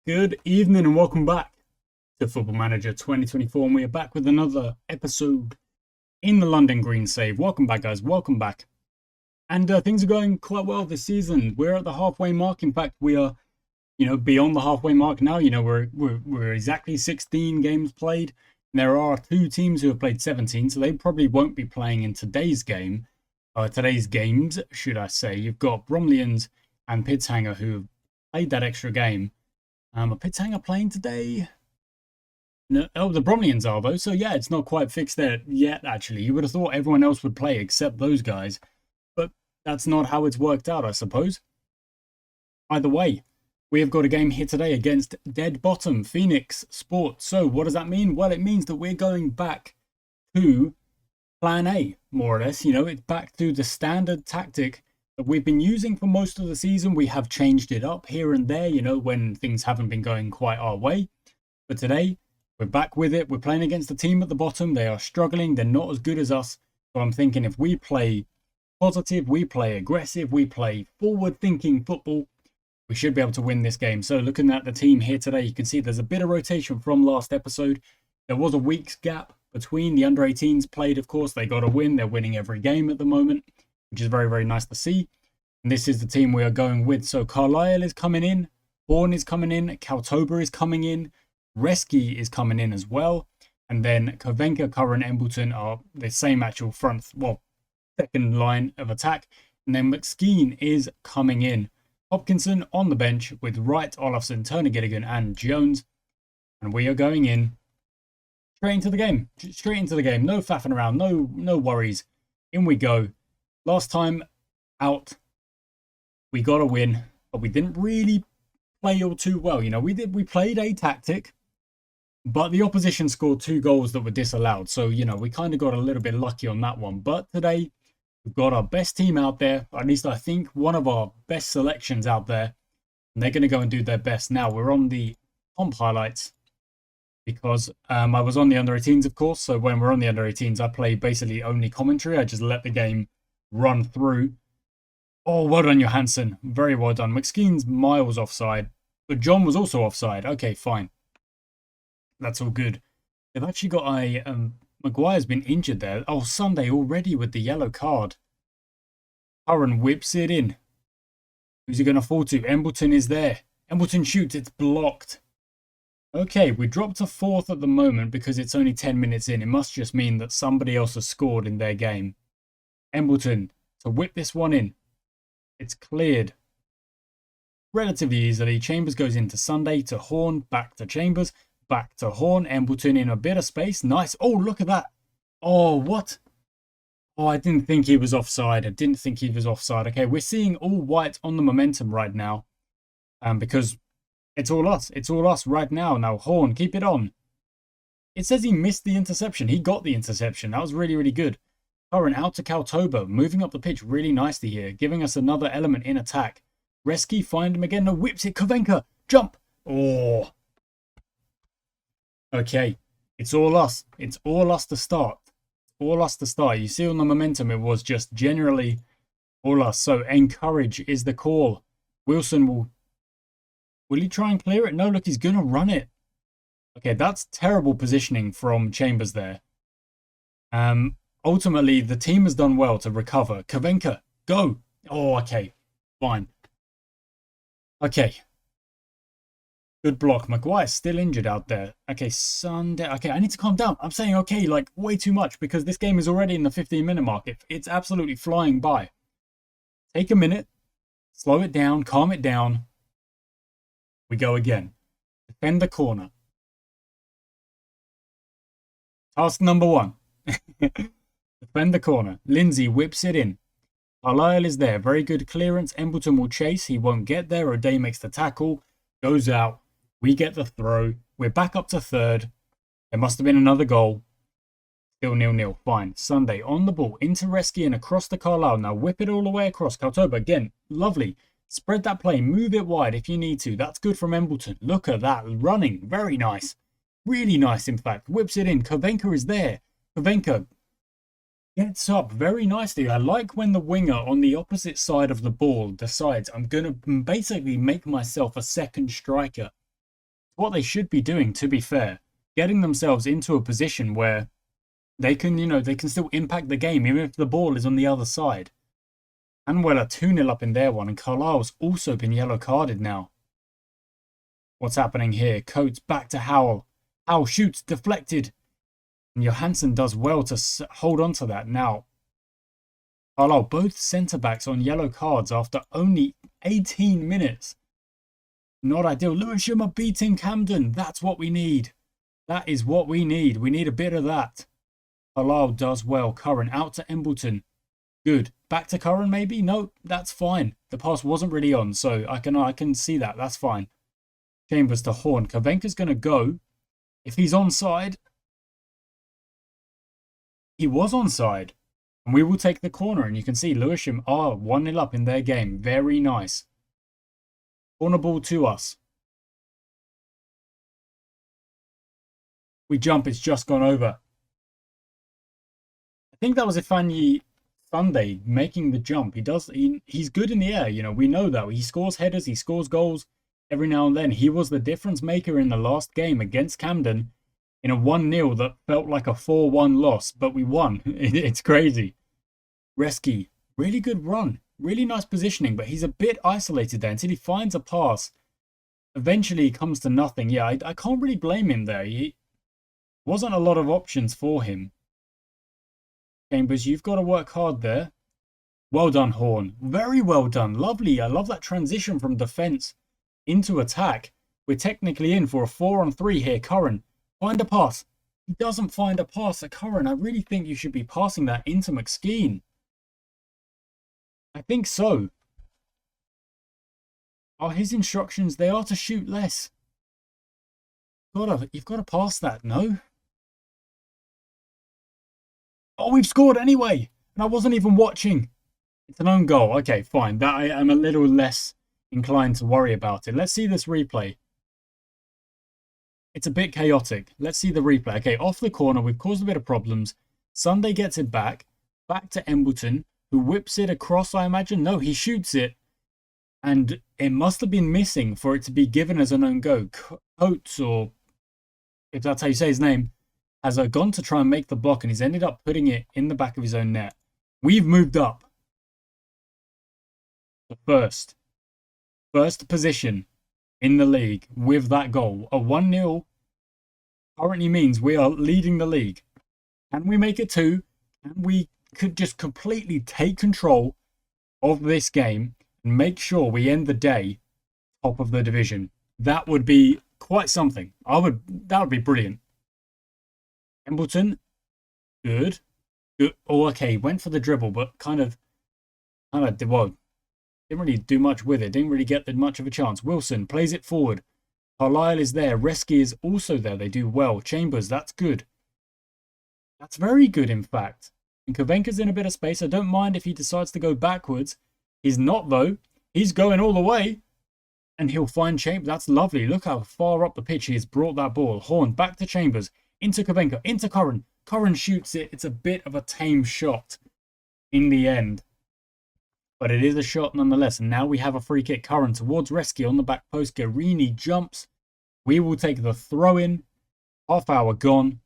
Good evening and welcome back to Football Manager 2024, and we are back with another episode in the London Green Save. Welcome back, guys. Welcome back. And things are going quite well this season. We're at the halfway mark. In fact, we are, beyond the halfway mark now. We're exactly 16 games played. And there are two teams who have played 17, so they probably won't be playing in today's game. Today's games, should I say. You've got Bromleyans and Pidshanger who have played that extra game. Are Pidshanger playing today? No, oh, the Bromleyans are though, so yeah, it's not quite fixed there yet, actually. You would have thought everyone else would play except those guys, but that's not how it's worked out, I suppose. Either way, we have got a game here today against Dead Bottom Phoenix Sports. So what does that mean? Well, it means that we're going back to Plan A, more or less. It's back to the standard tactic that we've been using for most of the season. We have changed it up here and there, when things haven't been going quite our way. But today, we're back with it. We're playing against the team at the bottom. They are struggling. They're not as good as us. So I'm thinking if we play positive, we play aggressive, we play forward-thinking football, we should be able to win this game. So looking at the team here today, you can see there's a bit of rotation from last episode. There was a week's gap between the under-18s played, of course. They got a win. They're winning every game at the moment, which is very, very nice to see. And this is the team we are going with. So Carlisle is coming in, Bourne is coming in, Kaltober is coming in, Reski is coming in as well. And then Kovenka, Curran, Embleton are the same actual second line of attack. And then McSkeen is coming in. Hopkinson on the bench with Wright, Olafson, Turner, Gilligan and Jones. And we are going in straight into the game. Straight into the game. No faffing around. No worries. In we go. Last time out, we got a win, but we didn't really play all too well. We played a tactic, but the opposition scored 2 goals that were disallowed. So, we kind of got a little bit lucky on that one. But today, we've got our best team out there. At least I think one of our best selections out there. And they're going to go and do their best. Now, we're on the comp highlights because I was on the under-18s, of course. So when we're on the under-18s, I play basically only commentary. I just let the game run through. Oh, well done, Johansson. Very well done. McSkeen's miles offside, but John was also offside. Okay, fine. That's all good. They've actually got Maguire's been injured there. Oh, Sunday already with the yellow card. Curran whips it in. Who's he going to fall to? Embleton is there. Embleton shoots. It's blocked. Okay, we dropped to 4th at the moment because it's only 10 minutes in. It must just mean that somebody else has scored in their game. Embleton to whip this one in. It's cleared relatively easily. Chambers goes into Sunday to Horn, back to Chambers, back to Horn. Embleton in a bit of space. Nice. Oh, look at that. Oh, what? Oh, I didn't think he was offside. Okay, we're seeing all white on the momentum right now. Because it's all us. It's all us right now. Now, Horn, keep it on. It says he missed the interception. He got the interception. That was really, really good. Curran out to Kaltober, moving up the pitch really nicely here, giving us another element in attack. Reski, find him again. No, whips it. Kovenka, jump. Oh. Okay, it's all us. It's all us to start. All us to start. You see on the momentum, it was just generally all us. So encourage is the call. Wilson will he try and clear it? No, look, he's going to run it. Okay, that's terrible positioning from Chambers there. Ultimately, the team has done well to recover. Kovenka, go. Oh, okay. Fine. Okay. Good block. Maguire's still injured out there. Okay, Sunday. Okay, I need to calm down. I'm saying okay, like way too much because this game is already in the 15-minute mark. It's absolutely flying by. Take a minute. Slow it down. Calm it down. We go again. Defend the corner. Task number 1. Defend the corner. Lindsay whips it in. Carlisle is there. Very good clearance. Embleton will chase. He won't get there. O'Day makes the tackle. Goes out. We get the throw. We're back up to 3rd. There must have been another goal. Still 0-0. Fine. Sunday on the ball. Into Reski and across to Carlisle. Now whip it all the way across. Kaltober again. Lovely. Spread that play. Move it wide if you need to. That's good from Embleton. Look at that. Running. Very nice. Really nice, in fact. Whips it in. Kovenka is there. Kovenka gets up very nicely. I like when the winger on the opposite side of the ball decides I'm going to basically make myself a second striker. what they should be doing, to be fair. Getting themselves into a position where they can, they can still impact the game, even if the ball is on the other side. Hanwell are 2-0 up in their one, and Carlisle's also been yellow carded now. What's happening here? Coates back to Howell. Howell shoots, deflected. And Johansson does well to hold on to that. Now, Carlisle, both centre-backs on yellow cards after only 18 minutes. Not ideal. Lewisham are beating Camden. That's what we need. That is what we need. We need a bit of that. Carlisle does well. Curran out to Embleton. Good. Back to Curran maybe? No, that's fine. The pass wasn't really on, so I can see that. That's fine. Chambers to Horn. Kavenka's going to go. If he's onside, he was onside. And we will take the corner. And you can see Lewisham are 1-0 up in their game. Very nice. Corner ball to us. We jump. It's just gone over. I think that was Ifeanyi Sunday making the jump. He's good in the air. We know that. He scores headers. He scores goals every now and then. He was the difference maker in the last game against Camden in a 1-0 that felt like a 4-1 loss, but we won. It's crazy. Reski, really good run. Really nice positioning, but he's a bit isolated there until he finds a pass. Eventually, he comes to nothing. Yeah, I can't really blame him there. He wasn't a lot of options for him. Chambers, you've got to work hard there. Well done, Horn. Very well done. Lovely. I love that transition from defence into attack. We're technically in for a 4-on-3 here. Curran, find a pass. He doesn't find a pass at Curran. I really think you should be passing that into McSkeen. I think so. Are his instructions, they are to shoot less. You've got to pass that, no? Oh, we've scored anyway. And I wasn't even watching. It's an own goal. Okay, fine. That I am a little less inclined to worry about it. Let's see this replay. It's a bit chaotic. Let's see the replay. Okay, off the corner. We've caused a bit of problems. Sunday gets it back. Back to Embleton, who whips it across, I imagine. No, he shoots it. And it must have been missing for it to be given as an own go. Coates, or if that's how you say his name, has gone to try and make the block, and he's ended up putting it in the back of his own net. We've moved up. The first position in the league with that goal. A 1-0 currently means we are leading the league. Can we make it 2? Can we could just completely take control of this game and make sure we end the day top of the division? That would be quite something. That would be brilliant. Embleton, good. Oh, okay, went for the dribble, but kind of didn't really do much with it. Didn't really get much of a chance. Wilson plays it forward. Carlisle is there. Reski is also there. They do well. Chambers, that's good. That's very good, in fact. And Kavenka's in a bit of space. I don't mind if he decides to go backwards. He's not, though. He's going all the way. And he'll find Chambers. That's lovely. Look how far up the pitch he has brought that ball. Horn back to Chambers. Into Kavenka. Into Curran. Curran shoots it. It's a bit of a tame shot in the end. But it is a shot nonetheless. And now we have a free kick. Curran towards Reski on the back post. Guerini jumps. We will take the throw in. Half hour gone.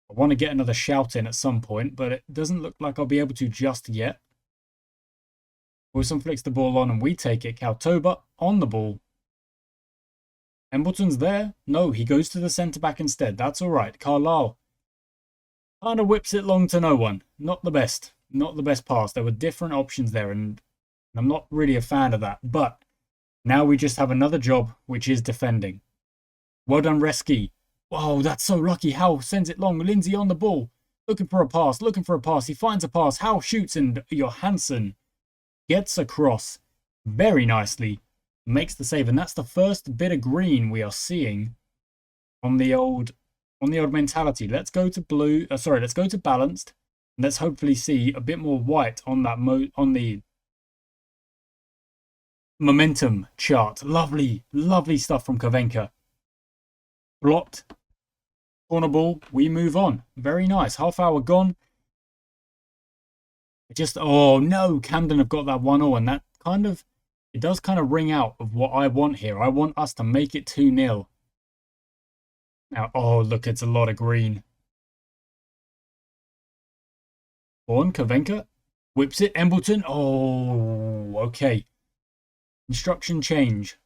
I want to get another shout in at some point, but it doesn't look like I'll be able to just yet. Wilson flicks the ball on and we take it. Kautoba on the ball. Embleton's there. No, he goes to the centre-back instead. That's all right. Carlisle kind of whips it long to no one. Not the best. Not the best pass. There were different options there, and I'm not really a fan of that. But now we just have another job, which is defending. Well done, Reski. Whoa, that's so lucky. Howe sends it long. Lindsay on the ball. Looking for a pass. He finds a pass. Howe shoots, and Johansson gets across very nicely. Makes the save. And that's the first bit of green we are seeing on the old mentality. Let's go to blue. Let's go to balanced. And let's hopefully see a bit more white on that on the momentum chart. Lovely, lovely stuff from Kavenka. Blocked. Corner ball. We move on. Very nice. Half hour gone. Oh no, Camden have got that 1-0, and that it does kind of ring out of what I want here. I want us to make it 2-0. Now, oh, look, it's a lot of green. Horn, Kavenka. Whips it, Embleton. Oh, okay. Instruction change.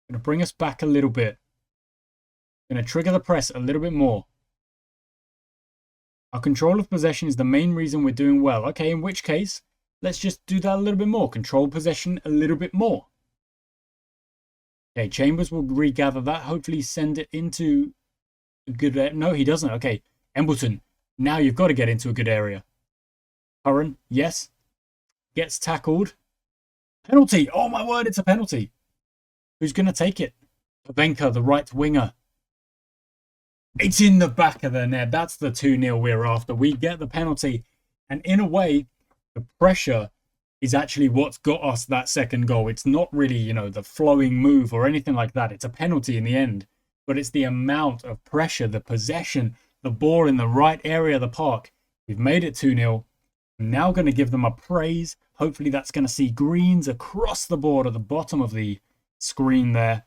Going to bring us back a little bit. Going to trigger the press a little bit more. Our control of possession is the main reason we're doing well. Okay, in which case, let's just do that a little bit more. Control possession a little bit more. Okay, Chambers will regather that. Hopefully send it into a good area. No, he doesn't. Okay, Embleton. Now you've got to get into a good area. Curran, yes. Gets tackled. Penalty. Oh my word, it's a penalty. Who's going to take it? Pavenka, the right winger. It's in the back of the net. That's the 2-0 we're after. We get the penalty. And in a way, the pressure is actually what's got us that second goal. It's not really, you know, the flowing move or anything like that. It's a penalty in the end. But it's the amount of pressure, the possession, the ball in the right area of the park. We've made it 2-0. I'm now going to give them a praise. Hopefully that's going to see greens across the board at the bottom of the screen there.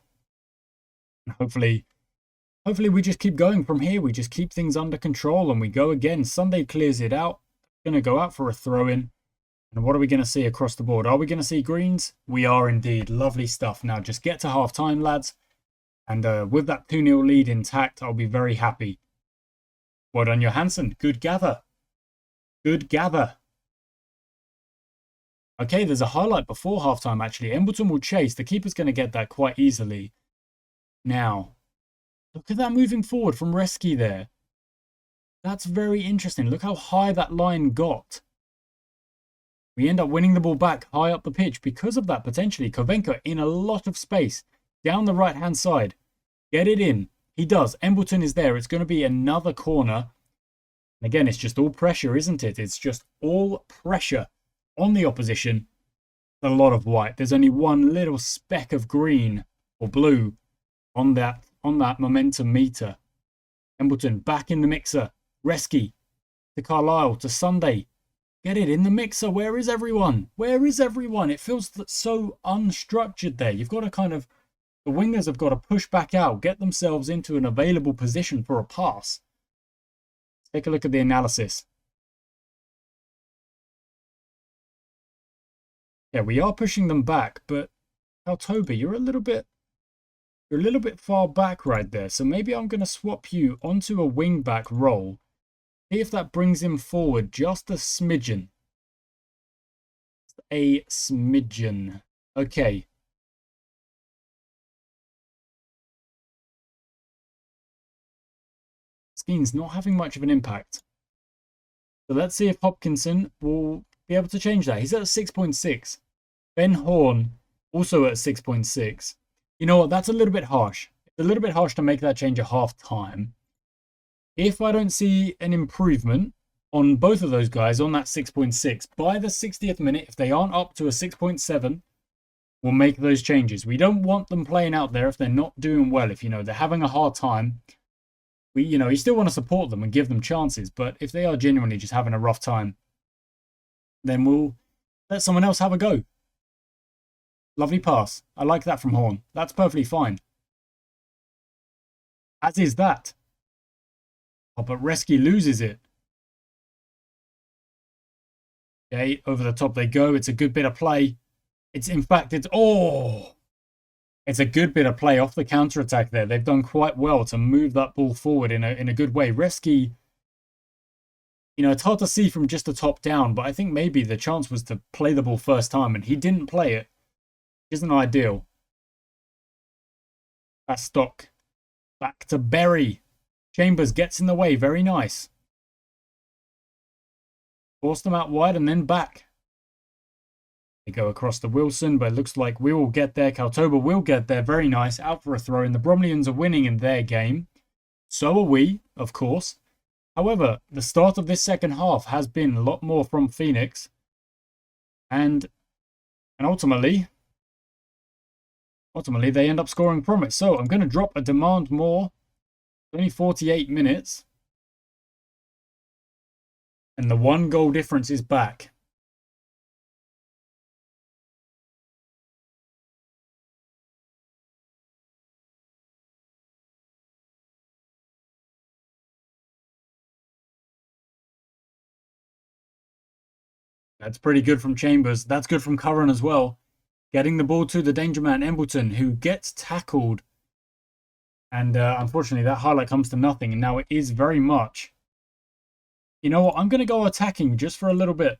And hopefully we just keep going from here. We just keep things under control and we go again. Sunday clears it out. Going to go out for a throw-in. And what are we going to see across the board? Are we going to see greens? We are indeed. Lovely stuff. Now just get to half-time, lads. And with that 2-0 lead intact, I'll be very happy. Well done, Johansson. Good gather. Good gather. Okay, there's a highlight before halftime, actually. Embleton will chase. The keeper's going to get that quite easily. Now, look at that moving forward from Reski there. That's very interesting. Look how high that line got. We end up winning the ball back high up the pitch because of that, potentially. Kovenko in a lot of space. Down the right-hand side. Get it in. He does. Embleton is there. It's going to be another corner. And again, it's just all pressure, isn't it? It's just all pressure on the opposition. A lot of white. There's only one little speck of green or blue on that momentum meter. Embleton back in the mixer. Reski to Carlisle to Sunday. Get it in the mixer. Where is everyone? Where is everyone? It feels so unstructured there. You've got to kind of... The wingers have got to push back out, get themselves into an available position for a pass. Take a look at the analysis. Yeah, we are pushing them back, but Kaltoba, you're a little bit far back right there. So maybe I'm going to swap you onto a wing back role. See if that brings him forward just a smidgen. A smidgen. Okay. Skeen's not having much of an impact. So let's see if Hopkinson will be able to change that. He's at 6.6. Ben Horn also at 6.6. You know what? That's a little bit harsh. It's a little bit harsh to make that change at half time. If I don't see an improvement on both of those guys on that 6.6 by the 60th minute, if they aren't up to a 6.7, we'll make those changes. We don't want them playing out there if they're not doing well. If, you know, they're having a hard time, you still want to support them and give them chances. But if they are genuinely just having a rough time, then we'll let someone else have a go. Lovely pass. I like that from Horn. That's perfectly fine. As is that. Oh, but Reski loses it. Okay, over the top they go. It's a good bit of play. It's a good bit of play off the counter-attack there. They've done quite well to move that ball forward in a good way. Reski, it's hard to see from just the top down, but I think maybe the chance was to play the ball first time, and he didn't play it. Isn't ideal. That's Stock. Back to Berry. Chambers gets in the way. Very nice. Force them out wide and then back. They go across to Wilson, but it looks like we will get there. Kaltoba will get there. Very nice. Out for a throw. And the Bromleyans are winning in their game. So are we, of course. However, the start of this second half has been a lot more from Phoenix. And ultimately, they end up scoring from it. So I'm going to drop a demand more. Only 48 minutes. And the 1 goal difference is back. That's pretty good from Chambers. That's good from Curran as well. Getting the ball to the danger man, Embleton, who gets tackled. And unfortunately, that highlight comes to nothing. And now it is very much. You know what? I'm going to go attacking just for a little bit.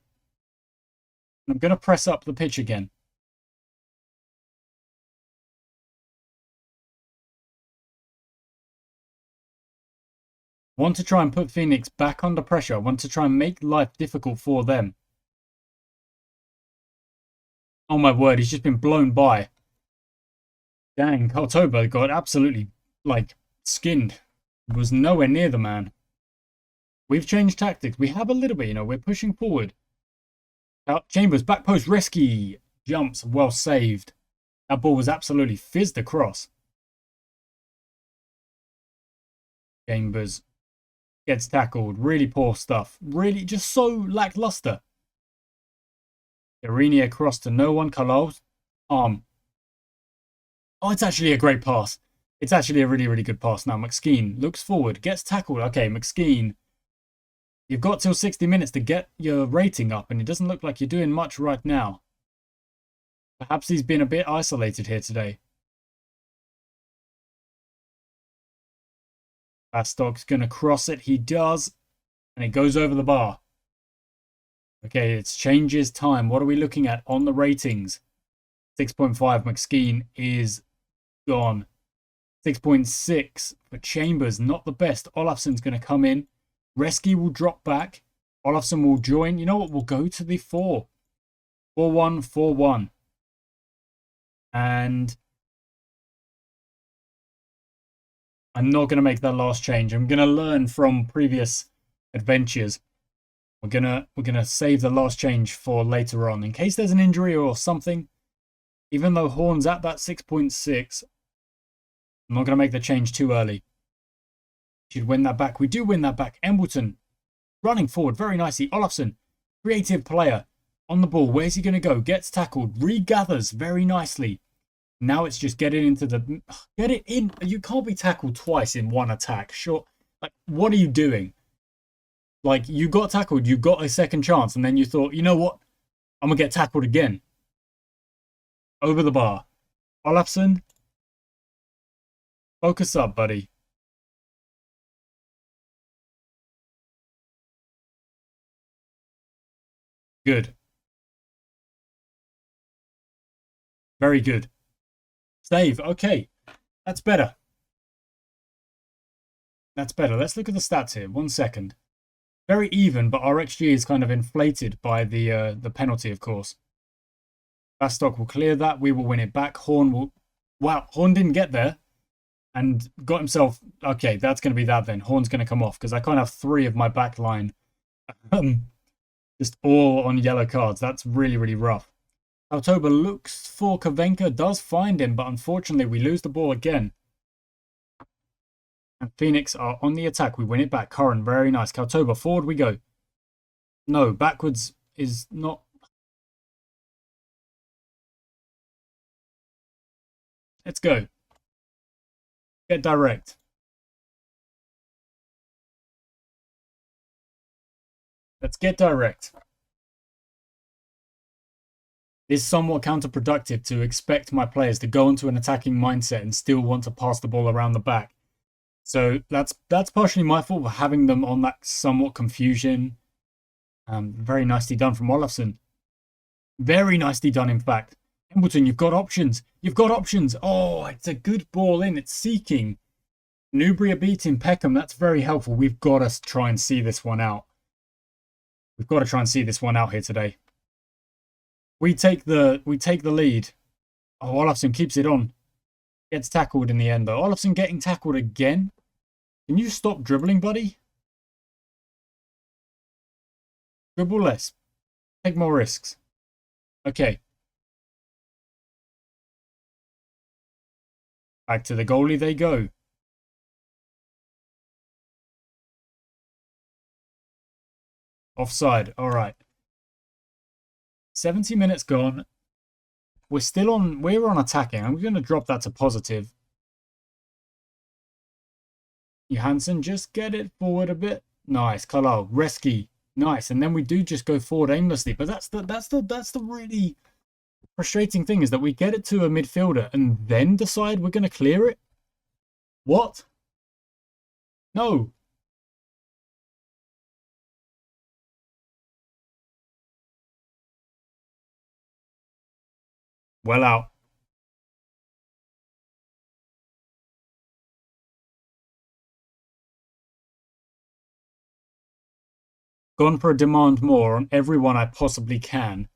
I'm going to press up the pitch again. Want to try and put Phoenix back under pressure. Want to try and make life difficult for them. Oh my word, he's just been blown by. Dang, Kaltoba got absolutely, like, skinned. Was nowhere near the man. We've changed tactics. We have a little bit, we're pushing forward. Chambers, back post, Reski. Jumps, well saved. That ball was absolutely fizzed across. Chambers gets tackled. Really poor stuff. Really just so lackluster. Irini across to no one. Kalol's arm. Oh, it's actually a great pass. It's actually a really, really good pass now. McSkeen looks forward. Gets tackled. Okay, McSkeen. You've got till 60 minutes to get your rating up, and it doesn't look like you're doing much right now. Perhaps he's been a bit isolated here today. Bastock's going to cross it. He does. And it goes over the bar. Okay, it's changes time. What are we looking at on the ratings? 6.5. McSkeen is gone. 6.6 for Chambers. Not the best. Olafson's going to come in. Reski will drop back. Olafson will join. You know what? We'll go to the 4. 4-1, 4-1. And I'm not going to make that last change. I'm going to learn from previous adventures. We're gonna save the last change for later on in case there's an injury or something. Even though Horn's at that 6.6, I'm not gonna make the change too early. Should win that back. We do win that back. Embleton running forward very nicely. Olafson, creative player on the ball. Where's he gonna go? Gets tackled. Regathers very nicely. Now it's just get it into the get it in. You can't be tackled twice in one attack. Sure. Like, what are you doing? Like, you got tackled, you got a second chance, and then you thought, you know what? I'm going to get tackled again. Over the bar. Olafson. Focus up, buddy. Good. Very good. Save. Okay. That's better. That's better. Let's look at the stats here. 1 second. Very even, but our XG is kind of inflated by the penalty, of course. Bastock will clear that. We will win it back. Horn will... Wow, Horn didn't get there. And got himself... Okay, that's going to be that then. Horn's going to come off, because I can't have 3 of my back line. Just all on yellow cards. That's really, really rough. Altoba looks for Kavenka, does find him, but unfortunately we lose the ball again. And Phoenix are on the attack. We win it back. Curran, very nice. Kaltoba, forward we go. No, backwards is not... Let's go. Get direct. Let's get direct. It's somewhat counterproductive to expect my players to go into an attacking mindset and still want to pass the ball around the back. So that's partially my fault for having them on that somewhat confusion. Very nicely done from Olafson. Very nicely done, in fact. Embleton, you've got options. You've got options. Oh, it's a good ball in. It's seeking. Newbury are beating Peckham. That's very helpful. We've got to try and see this one out. We've got to try and see this one out here today. We take the lead. Oh, Olafson keeps it on. Gets tackled in the end, though. Olafson getting tackled again. Can you stop dribbling, buddy? Dribble less. Take more risks. Okay. Back to the goalie they go. Offside. All right. 70 minutes gone. We're on attacking. I'm going to drop that to positive. Johansson, just get it forward a bit. Nice. Carlisle. Reski. Nice. And then we do just go forward aimlessly. But that's the really frustrating thing, is that we get it to a midfielder and then decide we're going to clear it. What? No. Well out. Gone for a demand more on everyone I possibly can.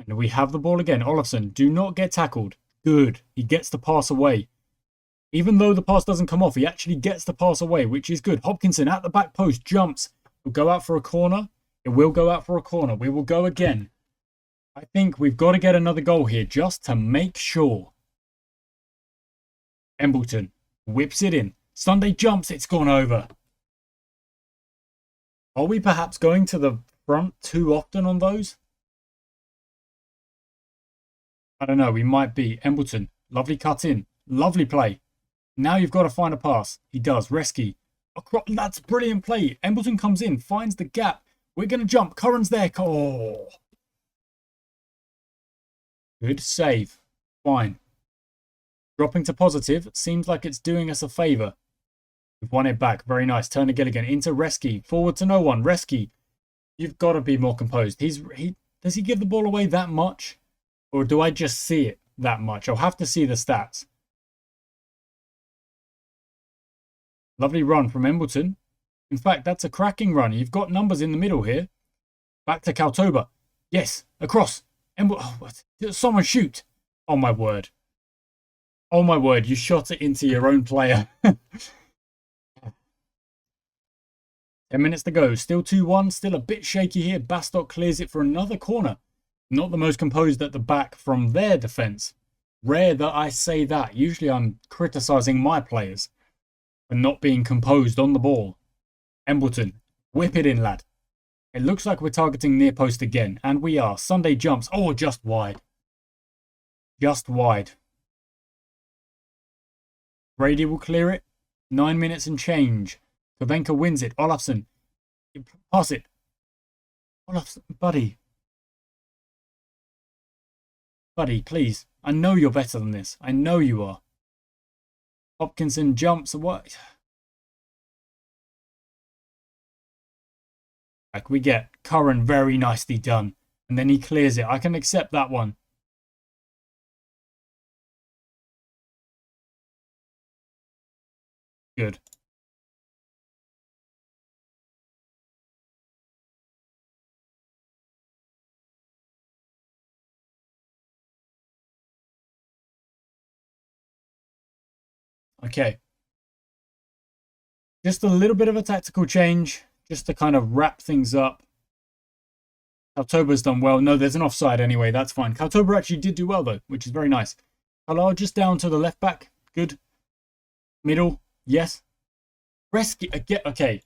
And we have the ball again. Olafsson, do not get tackled. Good. He gets the pass away. Even though the pass doesn't come off, he actually gets the pass away, which is good. Hopkinson at the back post, jumps. Will go out for a corner. It will go out for a corner. We will go again. I think we've got to get another goal here just to make sure. Embleton whips it in. Sunday jumps. It's gone over. Are we perhaps going to the front too often on those? I don't know. We might be. Embleton. Lovely cut in. Lovely play. Now you've got to find a pass. He does. Reski. That's brilliant play. Embleton comes in. Finds the gap. We're going to jump. Curran's there. Oh. Good save. Fine. Dropping to positive. Seems like it's doing us a favour. We've won it back. Very nice. Turner Gilligan into Reski. Forward to no one. Reski. You've got to be more composed. Does he give the ball away that much? Or do I just see it that much? I'll have to see the stats. Lovely run from Embleton. In fact, that's a cracking run. You've got numbers in the middle here. Back to Kaltoba. Yes, across. Someone shoot. Oh, my word. Oh, my word. You shot it into your own player. 10 minutes to go. Still 2-1. Still a bit shaky here. Bastock clears it for another corner. Not the most composed at the back from their defence. Rare that I say that. Usually I'm criticising my players for not being composed on the ball. Embleton. Whip it in, lad. It looks like we're targeting near post again. And we are. Sunday jumps. Oh, just wide. Just wide. Brady will clear it. 9 minutes and change. Kovenka wins it. Olafsson. Pass it. Olafsson. Buddy. Buddy, please. I know you're better than this. I know you are. Hopkinson jumps. What? Like we get Curran very nicely done. And then he clears it. I can accept that one. Good. Okay. Just a little bit of a tactical change, just to kind of wrap things up. Kaltoba's done well. No, there's an offside anyway. That's fine. Kaltoba actually did do well, though, which is very nice. Halal just down to the left back. Good. Middle. Yes. Rescue. Again. Okay.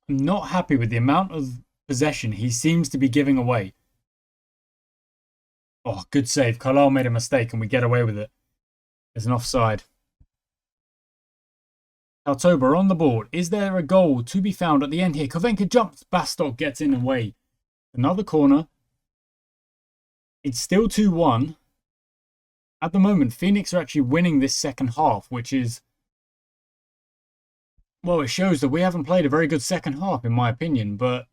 I'm not happy with the amount of possession he seems to be giving away. Oh, good save. Carlisle made a mistake and we get away with it. There's an offside. Kaltoba on the board. Is there a goal to be found at the end here? Kovenka jumps. Bastock gets in and away. Another corner. It's still 2-1. At the moment, Phoenix are actually winning this second half, which is... Well, it shows that we haven't played a very good second half, in my opinion, but...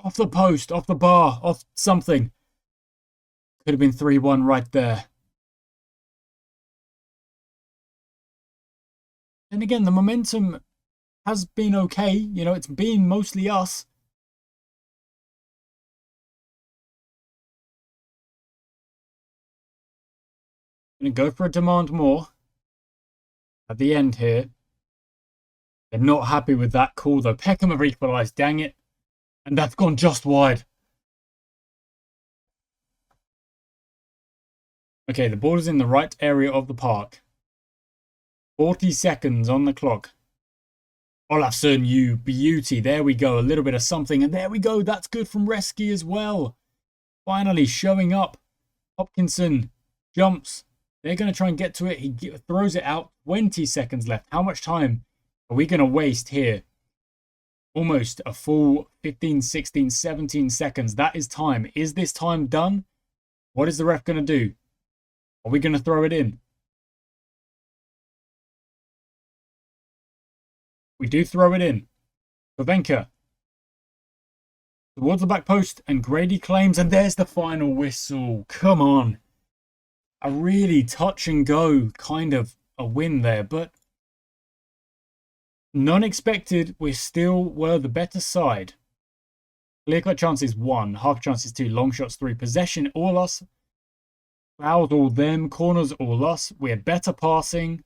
Off the post, off the bar, off something. Could have been 3-1 right there. And again, the momentum has been okay. You know, it's been mostly us. Gonna go for a demand more. At the end here. They're not happy with that call, though. Peckham have equalised, dang it. And that's gone just wide. Okay, the ball is in the right area of the park. 40 seconds on the clock. Olafsson, you beauty. There we go. A little bit of something. And there we go. That's good from Reski as well. Finally showing up. Hopkinson jumps. They're going to try and get to it. He throws it out. 20 seconds left. How much time are we going to waste here? Almost a full 15, 16, 17 seconds. That is time. Is this time done? What is the ref going to do? Are we going to throw it in? We do throw it in. Pavenka towards the back post, and Grady claims, and there's the final whistle. Come on. A really touch and go kind of a win there, but none expected. We still were the better side. Clear cut chances 1, half chances 2, long shots 3, possession all us, fouls all them, corners all us. We had better passing.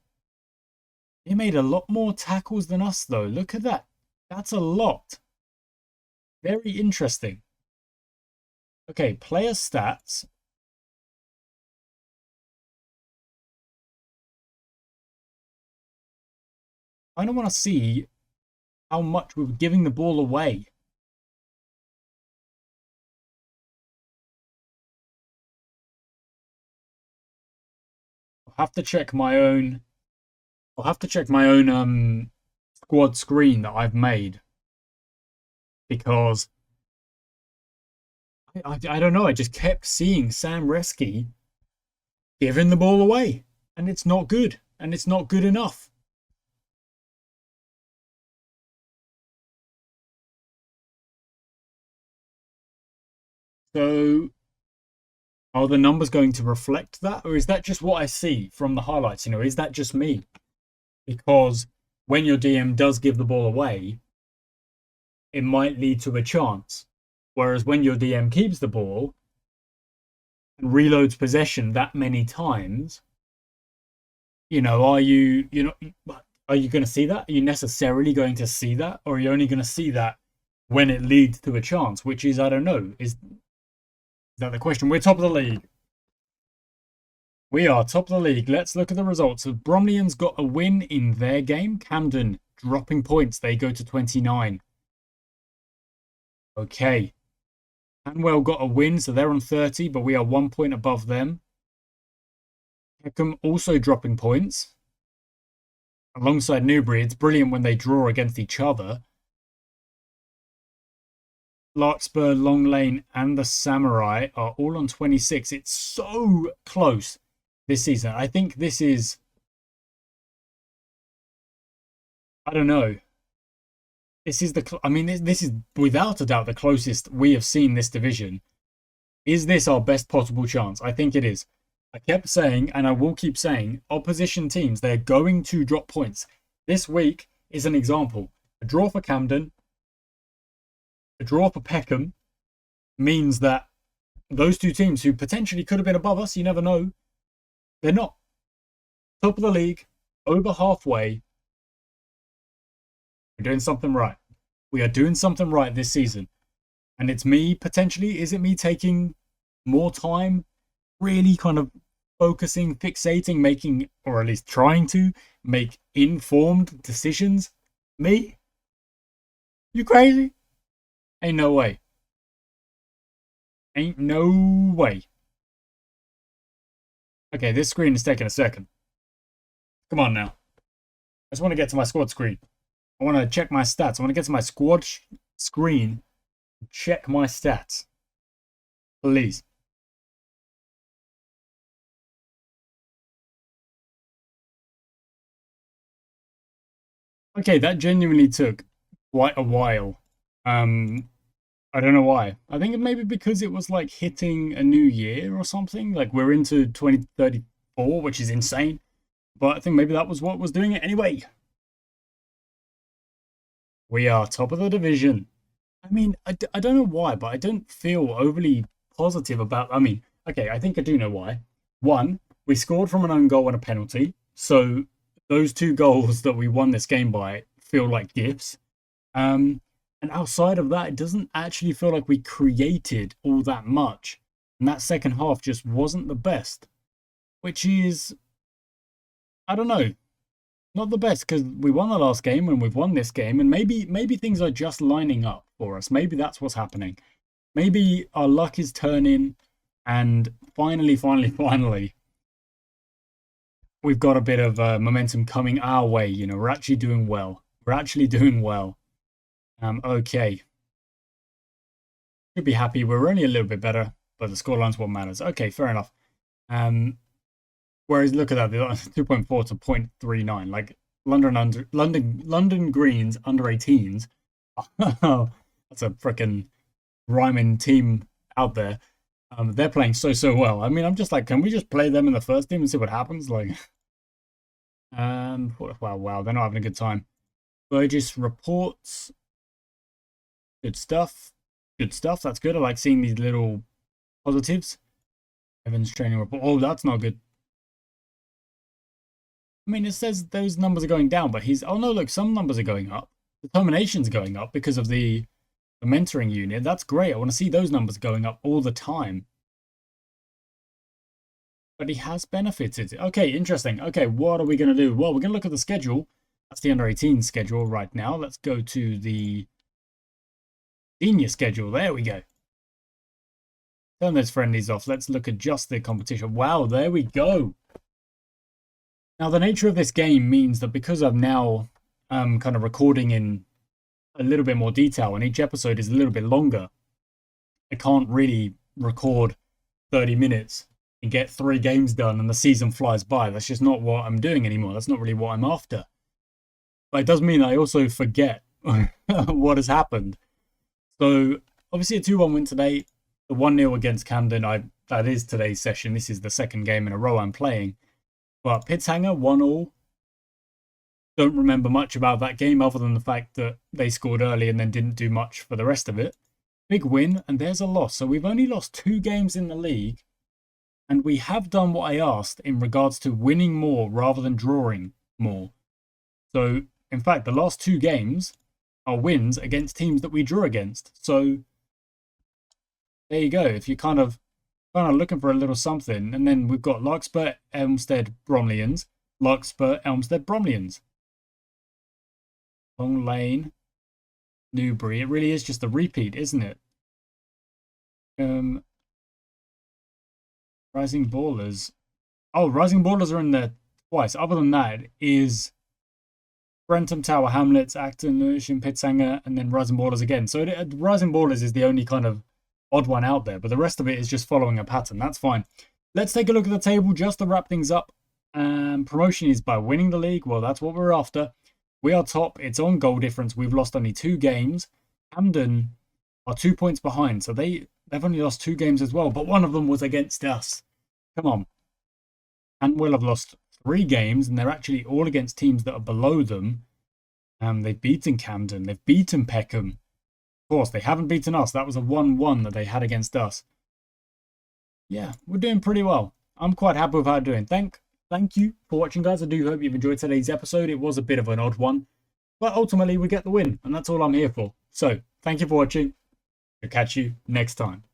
They made a lot more tackles than us, though. Look at that. That's a lot. Very interesting. Okay, player stats. I don't want to see how much we were giving the ball away. I'll have to check my own. I'll have to check my own squad screen that I've made, because I don't know. I just kept seeing Sam Reski giving the ball away, and it's not good, and it's not good enough. So, are the numbers going to reflect that, or is that just what I see from the highlights? You know, is that just me? Because when your DM does give the ball away, it might lead to a chance. Whereas when your DM keeps the ball and reloads possession that many times, you know, are you going to see that? Are you necessarily going to see that? Or are you only going to see that when it leads to a chance? Which is, I don't know. Is that the question? We're top of the league. We are top of the league. Let's look at the results. So Bromleyans got a win in their game. Camden dropping points. They go to 29. Okay. Hanwell got a win, so they're on 30, but we are 1 point above them. Peckham also dropping points alongside Newbury. It's brilliant when they draw against each other. Larkspur, Long Lane, and the Samurai are all on 26. It's so close this season. I think this is, I don't know. This is this is without a doubt the closest we have seen this division. Is this our best possible chance? I think it is. I kept saying, and I will keep saying, opposition teams, they're going to drop points. This week is an example. A draw for Camden, a draw for Peckham means that those two teams who potentially could have been above us, you never know, they're not. Top of the league, over halfway. We're doing something right. We are doing something right this season. And it's me, potentially, is it me taking more time, really kind of focusing, fixating, making, or at least trying to make informed decisions? Me? You crazy? Ain't no way. Ain't no way. Okay, this screen is taking a second. Come on now. I just want to get to my squad screen. I want to check my stats. I want to get to my squad screen and check my stats. Please. Okay, that genuinely took quite a while. I don't know why. I think it maybe because it was like hitting a new year or something. Like we're into 2034, which is insane. But I think maybe that was what was doing it anyway. We are top of the division. I mean, I don't know why, but I don't feel overly positive about... I mean, okay, I think I do know why. One, we scored from an own goal and a penalty. So those two goals that we won this game by feel like gifts. And outside of that, it doesn't actually feel like we created all that much. And that second half just wasn't the best. Which is, I don't know, not the best, because we won the last game and we've won this game. And maybe things are just lining up for us. Maybe that's what's happening. Maybe our luck is turning and finally, we've got a bit of momentum coming our way. You know, we're actually doing well. Okay. Should be happy. We're only a little bit better, but the scoreline's what matters. Okay, fair enough. Whereas look at that, 2.4 to 0.39. Like London Greens under 18s. That's a freaking rhyming team out there. They're playing so well. I mean, I'm just like, can we just play them in the first team and see what happens? Like, wow, they're not having a good time. Burgess reports. Good stuff. That's good. I like seeing these little positives. Evans training report. Oh, that's not good. I mean, it says those numbers are going down, but oh no, look, some numbers are going up. Determination's going up because of the mentoring unit. That's great. I want to see those numbers going up all the time. But he has benefited. Okay, interesting. Okay, what are we going to do? Well, we're going to look at the schedule. That's the under 18 schedule right now. Let's go to the senior schedule. There we go. Turn those friendlies off. Let's look at just the competition. Wow, there we go. Now, the nature of this game means that because I'm now kind of recording in a little bit more detail and each episode is a little bit longer, I can't really record 30 minutes and get 3 games done and the season flies by. That's just not what I'm doing anymore. That's not really what I'm after. But it does mean I also forget what has happened. So, obviously a 2-1 win today. The 1-0 against Camden, that is today's session. This is the second game in a row I'm playing. But Pittshanger 1-1. Don't remember much about that game other than the fact that they scored early and then didn't do much for the rest of it. Big win, and there's a loss. So we've only lost 2 games in the league. And we have done what I asked in regards to winning more rather than drawing more. So, in fact, the last 2 games are wins against teams that we drew against. So, there you go. If you're kind of looking for a little something, and then we've got Larkspur, Elmstead, Bromleyans. Larkspur, Elmstead, Bromleyans. Long Lane, Newbury. It really is just a repeat, isn't it? Rising Ballers. Oh, Rising Ballers are in there twice. Other than that, it is Brentham, Tower Hamlets, Acton, Lewisham, Pittshanger, and then Rising Ballers again. So Rising Ballers is the only kind of odd one out there, but the rest of it is just following a pattern. That's fine. Let's take a look at the table just to wrap things up. Promotion is by winning the league. Well, that's what we're after. We are top. It's on goal difference. We've lost only 2 games. Camden are 2 points behind, so they've only lost 2 games as well, but one of them was against us. Come on. And we'll have lost 3 games, and they're actually all against teams that are below them. They've beaten Camden. They've beaten Peckham. Of course, they haven't beaten us. That was a 1-1 that they had against us. Yeah, we're doing pretty well. I'm quite happy with how we're doing. Thank you for watching, guys. I do hope you've enjoyed today's episode. It was a bit of an odd one, but ultimately we get the win, and that's all I'm here for. So, thank you for watching. I'll catch you next time.